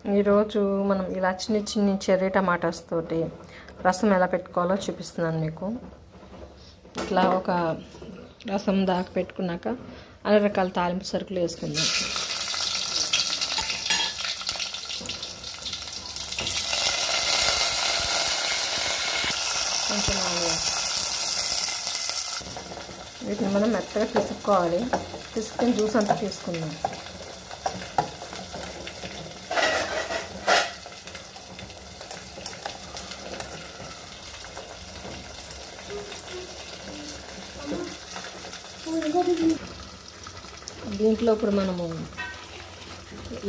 ఈరోజు మనం ఇలా చిన్ని చిన్ని చెర్రీ టమాటాస్ తోటి రసం ఎలా పెట్టుకోవాలో చూపిస్తున్నాను మీకు. ఇట్లా ఒక రసం దాకా పెట్టుకున్నాక అన్ని రకాల తాలింపు సరుకులు వేసుకుందాం. కొంచెం వీటిని మనం మెత్తగా పిసుక్కోవాలి. పిసుకుని జ్యూస్ అంతా తీసుకుందాం. దీంట్లో ఇప్పుడు మనము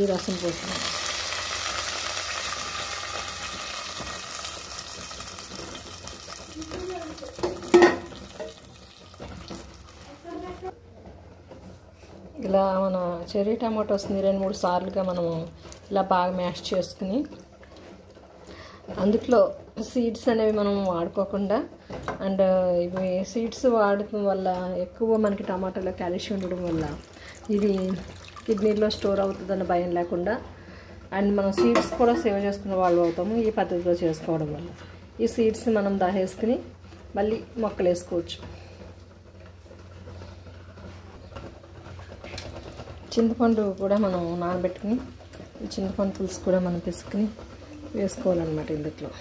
ఈ రసం పోస్తున్నాం. ఇలా మన చెర్రీ టమాటోస్ని 2-3 సార్లుగా మనము ఇలా బాగా మ్యాష్ చేసుకుని అందులో సీడ్స్ అనేవి మనం వాడుకోకుండా అండ్ ఇవి సీడ్స్ వాడటం వల్ల ఎక్కువ మనకి టమాటాలో కాల్షియం ఉండడం వల్ల ఇది కిడ్నీలో స్టోర్ అవుతుందన్న భయం లేకుండా అండ్ మనం సీడ్స్ కూడా సేవ్ చేసుకునే వాళ్ళు అవుతాము ఈ పద్ధతిలో చేసుకోవడం వల్ల. ఈ సీడ్స్ మనం దాహేసుకుని మళ్ళీ మొక్కలు వేసుకోవచ్చు. చింతపండు కూడా మనం నానబెట్టుకుని చింతపండు పులుసు కూడా మనం పిసుకుని వేసుకోవాలన్నమాట. ఇందులో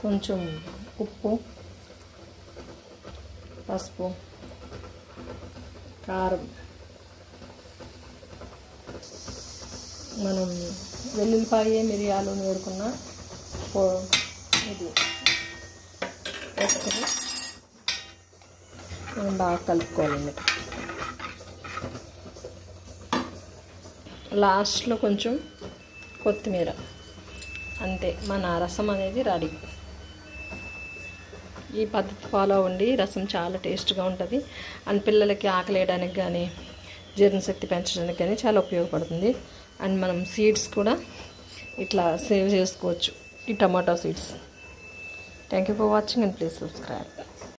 కొంచెం ఉప్పు, పసుపు, కారం, మనం వెల్లుల్లిపాయ మిరియాలు నూరుకున్న ఇది వేసుకొని మనం బాగా కలుపుకోవాలండి. లాస్ట్లో కొంచెం కొత్తిమీర, అంతే మన రసం అనేది రెడీ. ఈ పద్ధతి ఫాలో అవ్వండి. రసం చాలా టేస్ట్గా ఉంటుంది అండ్ పిల్లలకి ఆకలి వేయడానికి కానీ జీర్ణశక్తి పెంచడానికి కానీ చాలా ఉపయోగపడుతుంది. అండ్ మనం సీడ్స్ కూడా ఇట్లా సేవ్ చేసుకోవచ్చు, ఈ tomato seeds. Thank you for watching and please subscribe.